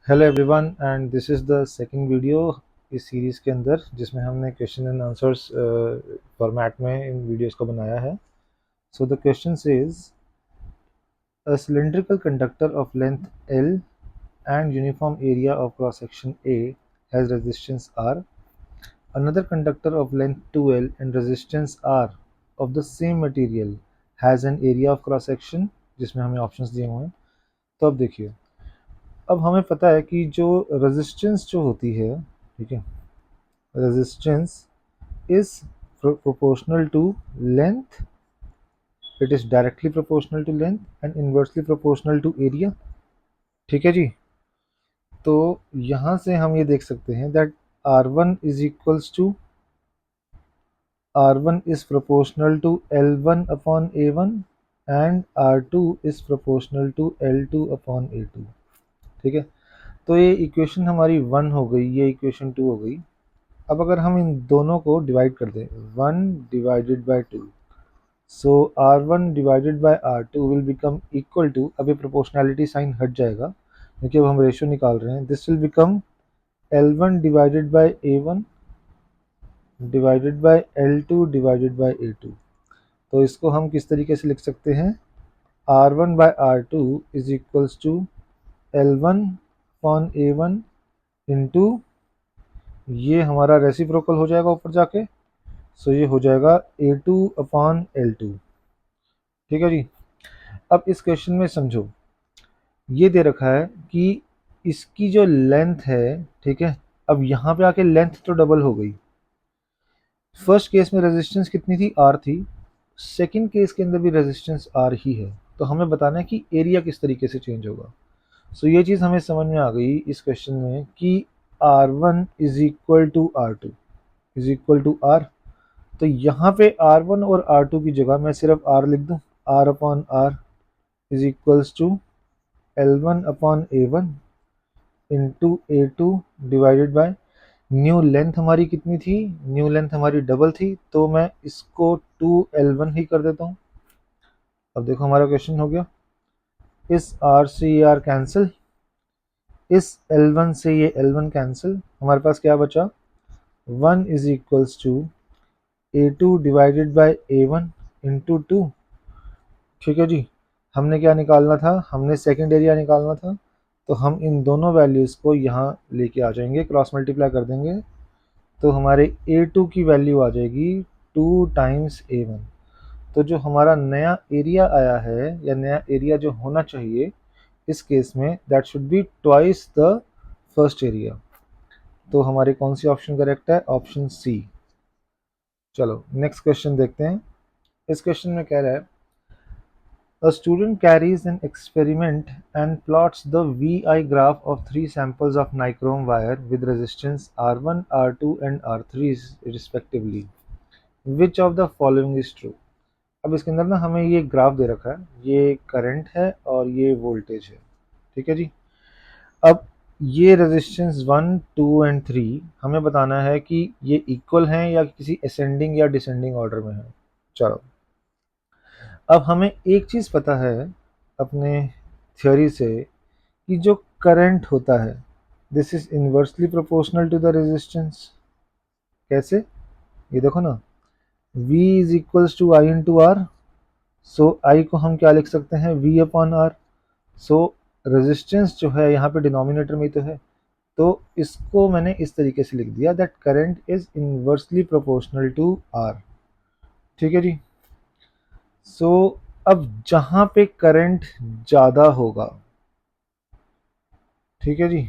Hello everyone and this is the second video इस series के अंदर जिसमें हमने क्वेश्चन एंड आंसर्स फॉर्मेट में इन वीडियोस को बनाया है। So the question is a cylindrical conductor of length L and uniform area of cross section A has resistance R. Another conductor of length 2L and resistance R of the same material has an area of cross section जिसमें हमें options दिए हुए हैं। तो अब देखिए, अब हमें पता है कि जो रेजिस्टेंस जो होती है, ठीक है, resistance is proportional to length. It is directly proportional to length and inversely proportional to area। ठीक है जी। तो यहाँ से हम ये देख सकते हैं that R1 is equals to R1 is proportional to L1 upon A1 and R2 is proportional to L2 upon A2। ठीक है, तो ये इक्वेशन हमारी 1 हो गई, ये इक्वेशन 2 हो गई। अब अगर हम इन दोनों को डिवाइड कर दें 1 divided by 2, so R1 divided by R2 will become equal to, अभी प्रोपोर्शनैलिटी साइन हट जाएगा क्योंकि अब हम रेशियो निकाल रहे हैं। This will become L1 divided by A1 divided by L2 divided by A2। तो इसको हम किस तरीके से लिख सकते हैं, R1 by R2 is equals to L1 upon A1 into, ये हमारा रेसिप्रोकल हो जाएगा ऊपर जाके, सो ये हो जाएगा A2 अपॉन L2। ठीक है जी। अब इस क्वेश्चन में समझो, ये दे रखा है कि इसकी जो लेंथ है, ठीक है, अब यहाँ पे आके लेंथ तो डबल हो गई। फर्स्ट केस में रेजिस्टेंस कितनी थी, R थी, सेकंड केस के अंदर भी रेजिस्टेंस R ही है। तो हमें बताना है कि एरिया किस तरीके से चेंज होगा। सो ये चीज़ हमें समझ में आ गई इस क्वेश्चन में कि R1 is equal to R2 is equal to R। तो यहाँ पे R1 और R2 की जगह मैं सिर्फ R लिख दूँ, R upon R is equals to L1 upon A1 into A2 divided by new length हमारी कितनी थी, न्यू लेंथ हमारी डबल थी, तो मैं इसको 2L1 ही कर देता हूँ। अब देखो हमारा क्वेश्चन हो गया, इस R से ये R कैंसिल, इस L1 से ये L1 कैंसिल, हमारे पास क्या बचा, 1 is equals to A2 divided by A1 into 2। ठीक है जी। हमने क्या निकालना था, हमने सेकेंड एरिया निकालना था, तो हम इन दोनों वैल्यूज़ को यहाँ लेके आ जाएंगे, क्रॉस मल्टीप्लाई कर देंगे, तो हमारे A2 की वैल्यू आ जाएगी 2 टाइम्स A1। तो जो हमारा नया एरिया आया है या नया एरिया जो होना चाहिए इस केस में, that should be twice the first area. तो हमारे कौन सी ऑप्शन करेक्ट है, ऑप्शन सी। चलो नेक्स्ट क्वेश्चन देखते हैं। इस क्वेश्चन में कह रहा है, a student carries an experiment and plots the VI graph of 3 samples of nichrome wire with resistance R1, R2 and R3 respectively. Which of the following is true? अब इसके अंदर ना हमें ये ग्राफ दे रखा है, ये करंट है और ये वोल्टेज है। ठीक है जी। अब ये रेजिस्टेंस 1, 2 एंड 3 हमें बताना है कि ये इक्वल हैं या किसी असेंडिंग या डिसेंडिंग ऑर्डर में है। चलो, अब हमें एक चीज़ पता है अपने थ्योरी से कि जो करंट होता है this is inversely proportional to the resistance. कैसे, ये देखो ना, V is equals to I into R. So I को हम क्या लिख सकते हैं, V upon R. So resistance जो है यहाँ पे डिनोमिनेटर में तो है, तो इसको मैंने इस तरीके से लिख दिया that current is inversely proportional to R. ठीक है जी। सो अब जहाँ पे करंट ज़्यादा होगा, ठीक है जी,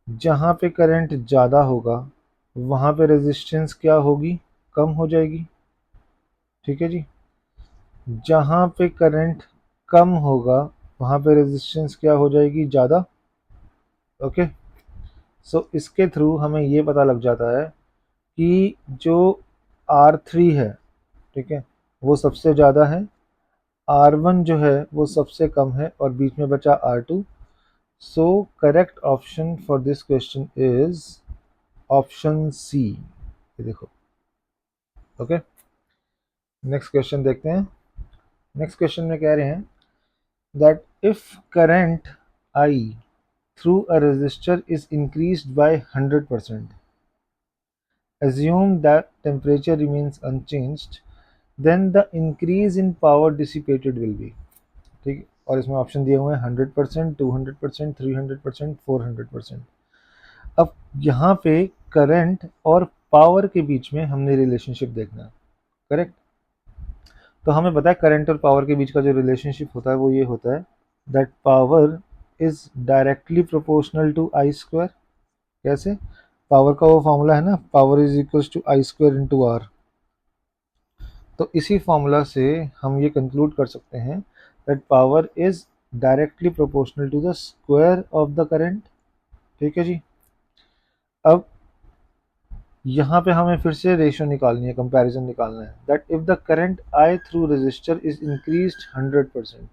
जहाँ पे करंट ज़्यादा होगा वहाँ पे रेजिस्टेंस क्या होगी, कम हो जाएगी। ठीक है जी। जहाँ पे करंट कम होगा वहाँ पे रेजिस्टेंस क्या हो जाएगी, ज़्यादा। ओके। सो इसके थ्रू हमें ये पता लग जाता है कि जो R3 है, ठीक है, वो सबसे ज़्यादा है, R1 जो है वो सबसे कम है और बीच में बचा R2। So correct option for this question is option C. ये देखो। ओके, नेक्स्ट क्वेश्चन देखते हैं। नेक्स्ट क्वेश्चन में कह रहे हैं that if current I through a resistor is increased by 100%. Assume that temperature remains unchanged, then the increase in power dissipated will be। ठीक है, और इसमें ऑप्शन दिए हुए हैं 100%, 200%, 300%, 400%। अब यहाँ पे करंट और पावर के बीच में हमने रिलेशनशिप देखना है, करेक्ट। तो हमें पता है करंट और पावर के बीच का जो रिलेशनशिप होता है वो ये होता है that power is directly proportional to I square. कैसे? पावर का वो फॉर्मूला है ना, power is equals to I square into R. तो इसी फॉर्मूला से हम ये कंक्लूड कर सकते हैं that power is directly proportional to the square of the current. ठीक है जी। अब यहाँ पे हमें फिर से रेशियो निकालनी है, कंपैरिजन निकालना है that if the current I through register is increased 100%।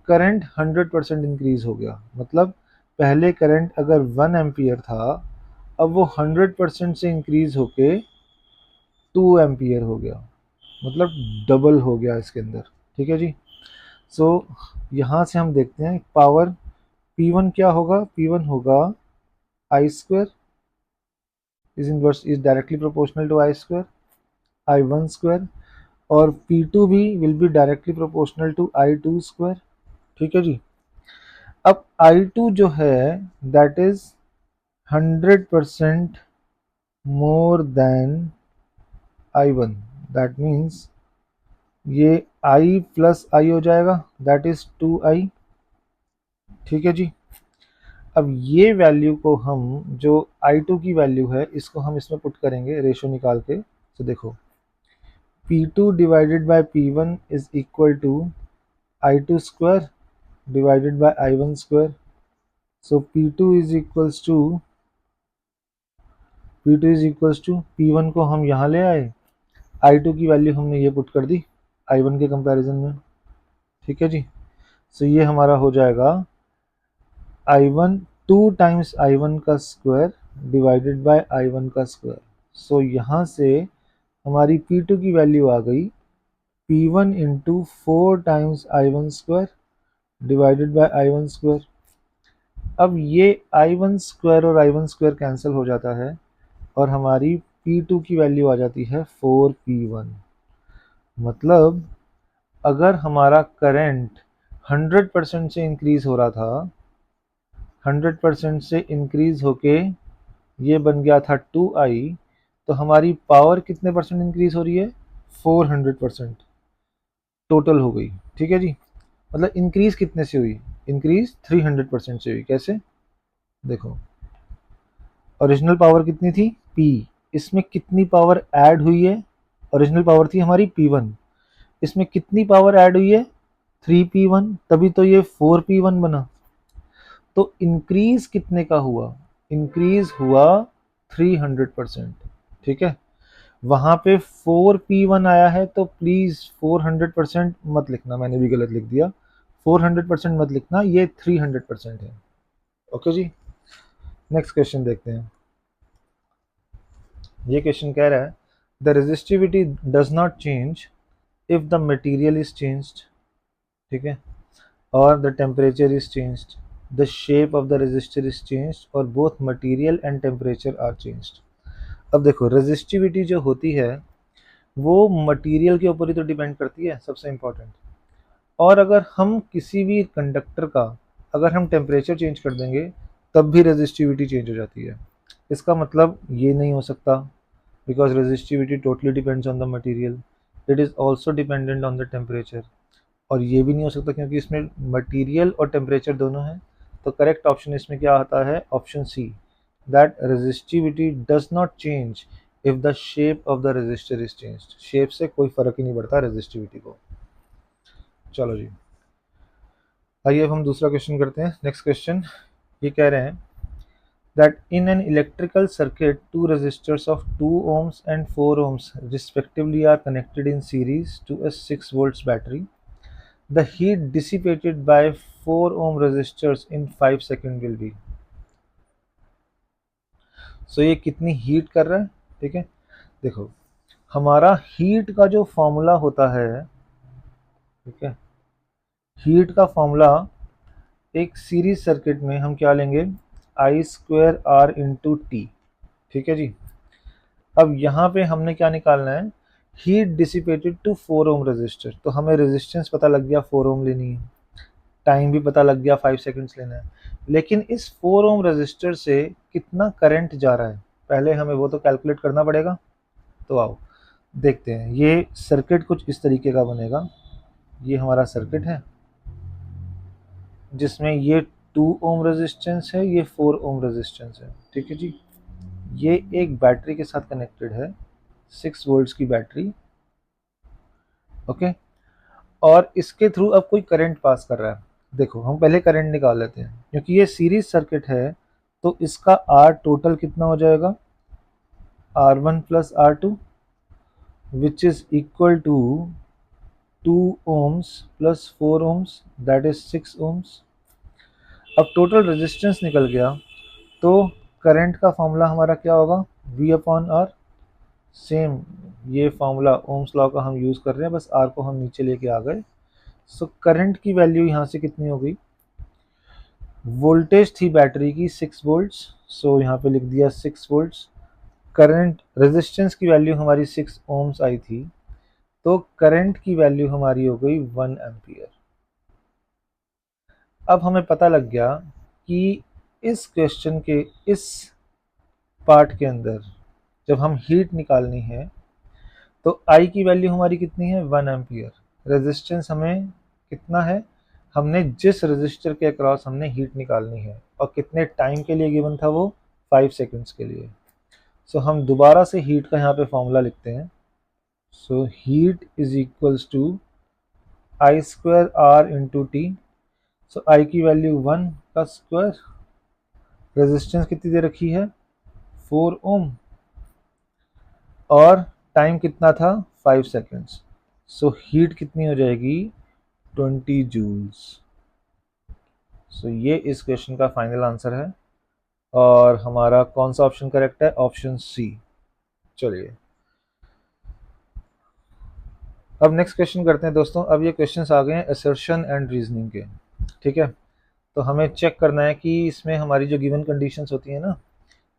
Current 100% increase हो गया, मतलब पहले करंट अगर 1 एम्पियर था, अब वो 100% से इंक्रीज होके 2 एम्पियर हो गया, मतलब डबल हो गया इसके अंदर। ठीक है जी। सो यहाँ से हम देखते हैं पावर P1 क्या होगा, P1 होगा I square is directly proportional to I square, I1 square, और P2 भी will be directly proportional to I2 square. ठीक है जी। अब I2 जो है that is 100% more than I1, that means ये I प्लस I हो जाएगा, दैट इज 2I। ठीक है जी। अब ये वैल्यू को हम, जो I2 की वैल्यू है, इसको हम इसमें पुट करेंगे रेशो निकाल के। तो देखो P2 divided by P1 is equal to I2 square divided by I1 square. So P2 is equals to P1 को हम यहाँ ले आए, I2 की वैल्यू हमने ये पुट कर दी I1 के कंपैरिजन में। ठीक है जी। सो ये हमारा हो जाएगा I1 2 टाइम्स I1 का स्क्वायर डिवाइडेड बाय I1 का स्क्वायर। सो यहाँ से हमारी P2 की वैल्यू आ गई P1 into 4 times I1 square divided by I1 square. अब ये I1 स्क्वायर और I1 स्क्वायर कैंसिल हो जाता है और हमारी P2 की वैल्यू आ जाती है 4P1। मतलब अगर हमारा करंट 100% से इंक्रीज हो रहा था, 100% से इंक्रीज होके ये बन गया था 2I, तो हमारी पावर कितने परसेंट इंक्रीज हो रही है? 400% टोटल हो गई। ठीक है जी। मतलब इंक्रीज कितने से हुई? इंक्रीज 300% से हुई। कैसे? देखो ओरिजिनल पावर कितनी थी? P। इसमें कितनी पावर ऐड हुई है? ओरिजिनल पावर थी हमारी P1, इसमें कितनी पावर ऐड हुई है? 3P1, तभी तो ये 4P1 बना। तो इंक्रीज कितने का हुआ? इंक्रीज हुआ 300%। ठीक है। वहां पे 4P1 आया है तो प्लीज 400% मत लिखना, मैंने भी गलत लिख दिया। 400% मत लिखना, ये 300% है। ओके जी। नेक्स्ट क्वेश्चन देखते हैं। ये क्वेश्चन कह रहा है the resistivity does not change if the material is changed. ठीक है। और the temperature is changed, the shape of the resistor is changed, और both material and temperature are changed. अब देखो रेजिस्टिविटी जो होती है वो मटेरियल के ऊपर ही तो डिपेंड करती है, सबसे इम्पोर्टेंट। और अगर हम किसी भी कंडक्टर का अगर हम टेम्परेचर चेंज कर देंगे तब भी रेजिस्टिविटी चेंज हो जाती है। इसका मतलब ये नहीं हो सकता because resistivity totally depends on the material, it is also dependent on the temperature. और ये भी नहीं हो सकता क्योंकि इसमें मटेरियल और टेम्परेचर दोनों हैं। तो करेक्ट ऑप्शन इसमें क्या आता है? Option C, that resistivity does not change if the shape of the resistor is changed. Shape से कोई फर्क ही नहीं पड़ता रेजिस्टिविटी को। चलो जी, आइए अब हम दूसरा क्वेश्चन करते हैं। नेक्स्ट क्वेश्चन ये कह रहे हैं that in an electrical circuit two resistors of 2 ohms and 4 ohms respectively are connected in series to a 6 volts battery. The heat dissipated by 4 ohm resistors in 5 seconds will be। सो ये कितनी heat कर रहा है? ठीक है। देखो हमारा heat का जो फॉर्मूला होता है, ठीक है, हीट का फॉर्मूला एक सीरीज सर्किट में हम क्या लेंगे? आई स्क्वायर आर इंटू टी। ठीक है जी। अब यहाँ पे हमने क्या निकालना है, heat dissipated to 4 ohm resistor. तो हमें रेजिस्टेंस पता लग गया 4 ओम लेनी है, टाइम भी पता लग गया 5 सेकंड्स लेना है, लेकिन इस 4 ओम रेजिस्टर से कितना करंट जा रहा है पहले हमें वो तो कैलकुलेट करना पड़ेगा। तो आओ देखते हैं। ये सर्किट कुछ इस तरीके का बनेगा। ये हमारा सर्किट है जिसमें ये 2 ओम रेजिस्टेंस है, ये 4 ओम रेजिस्टेंस है। ठीक है जी। ये एक बैटरी के साथ कनेक्टेड है, 6 वोल्ट्स की बैटरी। ओके। और इसके थ्रू अब कोई करंट पास कर रहा है। देखो हम पहले करंट निकाल लेते हैं, क्योंकि ये सीरीज सर्किट है तो इसका आर टोटल कितना हो जाएगा, R1 plus R2 which is equal to 2 ohms plus 4 ohms that is 6 ohms। अब टोटल रेजिस्टेंस निकल गया तो करंट का फॉर्मूला हमारा क्या होगा, V अपॉन आर। सेम ये फॉर्मूला ओम्स लॉ का हम यूज़ कर रहे हैं, बस आर को हम नीचे लेके आ गए। सो करंट की वैल्यू यहाँ से कितनी हो गई, वोल्टेज थी बैटरी की 6 वोल्ट्स, सो यहाँ पे लिख दिया 6 वोल्ट्स। करंट रेजिस्टेंस की वैल्यू हमारी 6 ओम्स आई थी, तो करंट की वैल्यू हमारी हो गई 1 एम्पियर। अब हमें पता लग गया कि इस क्वेश्चन के इस पार्ट के अंदर जब हम हीट निकालनी है तो आई की वैल्यू हमारी कितनी है, 1 एम्पियर। रेजिस्टेंस हमें कितना है, हमने जिस रेजिस्टर के अक्रॉस हमने हीट निकालनी है और कितने टाइम के लिए गिवन था वो 5 सेकंड्स के लिए। सो हम दोबारा से हीट का यहाँ पे फॉर्मूला लिखते हैं। So heat is equals to I square R into T. So I की वैल्यू 1 का स्क्वायर, रेजिस्टेंस कितनी दे रखी है 4 ओम, और टाइम कितना था 5 सेकंड्स। सो हीट कितनी हो जाएगी 20 जूल्स। सो ये इस क्वेश्चन का फाइनल आंसर है और हमारा कौन सा ऑप्शन करेक्ट है, ऑप्शन सी। चलिए अब नेक्स्ट क्वेश्चन करते हैं दोस्तों। अब ये क्वेश्चंस आ गए हैं असर्शन एंड रीजनिंग के। ठीक है। तो हमें चेक करना है कि इसमें हमारी जो गिवन कंडीशंस होती है ना,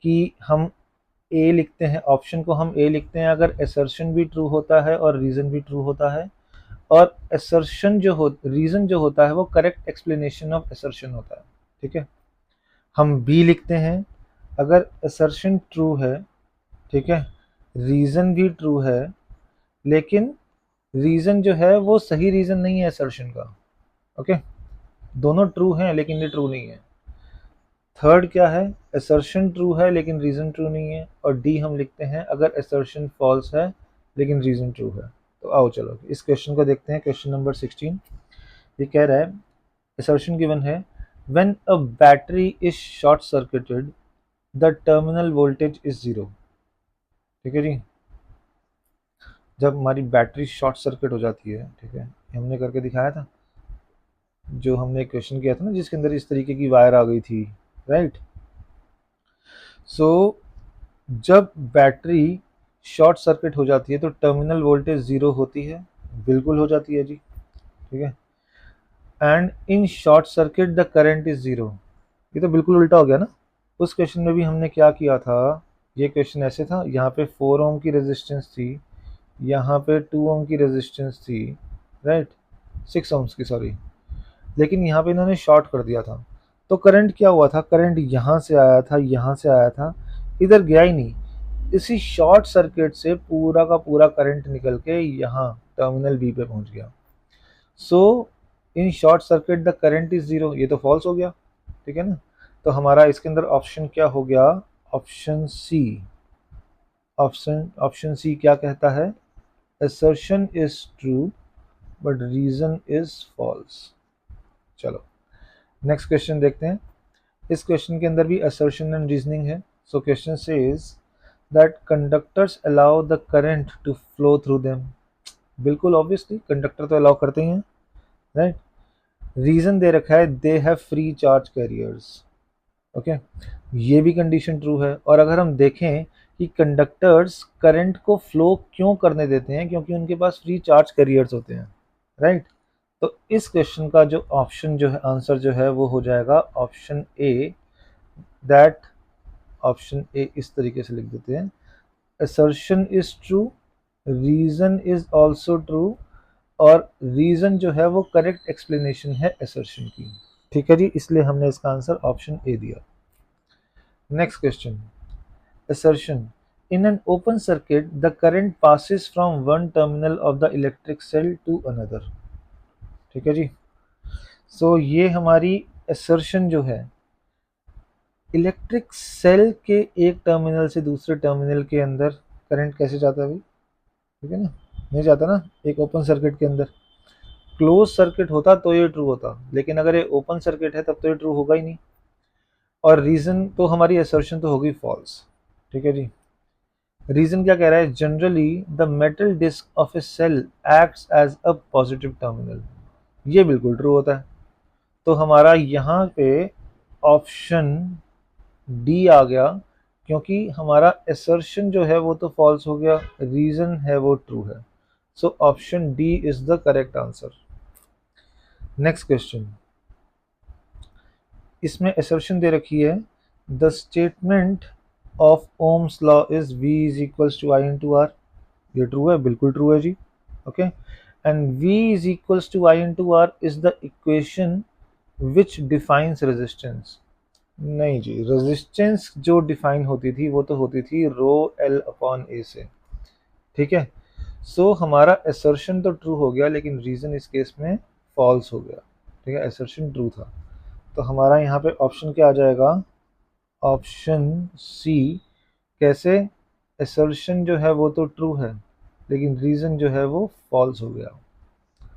कि हम ए लिखते हैं, ऑप्शन को हम ए लिखते हैं अगर असर्शन भी ट्रू होता है और रीज़न भी ट्रू होता है, और असर्शन जो हो रीज़न जो होता है वो करेक्ट एक्सप्लेनेशन ऑफ असर्शन होता है। ठीक है। हम बी लिखते हैं अगर असर्शन ट्रू है, ठीक है, रीज़न भी ट्रू है, लेकिन रीज़न जो है वो सही रीज़न नहीं है असर्शन का। ओके। दोनों ट्रू हैं लेकिन ये ट्रू नहीं है। थर्ड क्या है, असर्शन ट्रू है लेकिन रीज़न ट्रू नहीं है। और डी हम लिखते हैं अगर असर्शन फॉल्स है लेकिन रीज़न ट्रू है। तो आओ चलो इस क्वेश्चन को देखते हैं। क्वेश्चन नंबर 16 ये कह रहा है, असर्शन गिवन है, when a battery is short circuited the terminal voltage is 0। ठीक है जी। जब हमारी बैटरी शॉर्ट सर्किट हो जाती है, ठीक है, हमने करके दिखाया था, जो हमने क्वेश्चन किया था ना जिसके अंदर इस तरीके की वायर आ गई थी, राइट। सो जब बैटरी शॉर्ट सर्किट हो जाती है तो टर्मिनल वोल्टेज 0 होती है, बिल्कुल हो जाती है जी। ठीक है। And in short circuit the current is 0। ये तो बिल्कुल उल्टा हो गया ना। उस क्वेश्चन में भी हमने क्या किया था, ये क्वेश्चन ऐसे था, यहाँ पे 4 ओम की रेजिस्टेंस थी, यहाँ पे 2 ओम की रेजिस्टेंस थी, राइट, 6 ओम्स की सॉरी, लेकिन यहाँ पे इन्होंने शॉर्ट कर दिया था। तो करंट क्या हुआ था, करंट यहाँ से आया था, यहाँ से आया था, इधर गया ही नहीं। इसी शॉर्ट सर्किट से पूरा का पूरा करंट निकल के यहाँ टर्मिनल बी पे पहुंच गया। So in short circuit the current is 0, ये तो फॉल्स हो गया। ठीक है ना। तो हमारा इसके अंदर ऑप्शन क्या हो गया, ऑप्शन सी। ऑप्शन सी क्या कहता है, assertion is true but reason is false। चलो नेक्स्ट क्वेश्चन देखते हैं। इस क्वेश्चन के अंदर भी assertion एंड रीजनिंग है। So question says that conductors allow the current to flow through them. बिल्कुल ऑब्वियसली कंडक्टर तो अलाउ करते ही हैं, राइट। रीजन दे रखा है they have free charge carriers. Okay, ये भी कंडीशन ट्रू है। और अगर हम देखें कि कंडक्टर्स करंट को फ्लो क्यों करने देते हैं, क्योंकि उनके पास फ्री चार्ज कैरियर्स होते हैं, राइट। तो इस क्वेश्चन का जो ऑप्शन जो है आंसर जो है वो हो जाएगा option A, that option A इस तरीके से लिख देते हैं, assertion is true, reason is also true, और रीजन जो है वो करेक्ट एक्सप्लेनेशन है assertion की। ठीक है जी, इसलिए हमने इसका आंसर ऑप्शन ए दिया। Next question, assertion, in an open circuit the current passes from one terminal of the electric cell to another। ठीक है जी, सो ये हमारी assertion जो है, इलेक्ट्रिक सेल के एक टर्मिनल से दूसरे टर्मिनल के अंदर करंट कैसे जाता है भाई? ठीक है ना, नहीं जाता ना एक ओपन सर्किट के अंदर। क्लोज सर्किट होता तो ये ट्रू होता, लेकिन अगर ये ओपन सर्किट है तब तो ये ट्रू होगा ही नहीं, और रीजन तो हमारी असर्शन तो होगी फॉल्स। ठीक है जी, रीजन क्या कह रहा है, generally the metal disc of a cell acts as a positive terminal, ये बिल्कुल ट्रू होता है। तो हमारा यहाँ पे ऑप्शन डी आ गया, क्योंकि हमारा असर्शन जो है वो तो फॉल्स हो गया, रीजन है वो ट्रू है। So option D is the correct answer. Next question, इसमें असर्शन दे रखी है, the statement of Ohm's law is V is equals to I into R, ये ट्रू है, बिल्कुल ट्रू है जी। Okay, and V is equals to I into R is the equation which defines resistance. नहीं जी, रेजिस्टेंस जो define होती थी वो तो होती थी रो एल अपॉन ए से। ठीक है, सो हमारा असर्शन तो ट्रू हो गया, लेकिन रीजन इस केस में फॉल्स हो गया। ठीक है, असर्शन ट्रू था, तो हमारा यहाँ पे ऑप्शन क्या आ जाएगा, ऑप्शन सी। कैसे, असर्शन जो है वो तो ट्रू है, लेकिन रीजन जो है वो फॉल्स हो गया।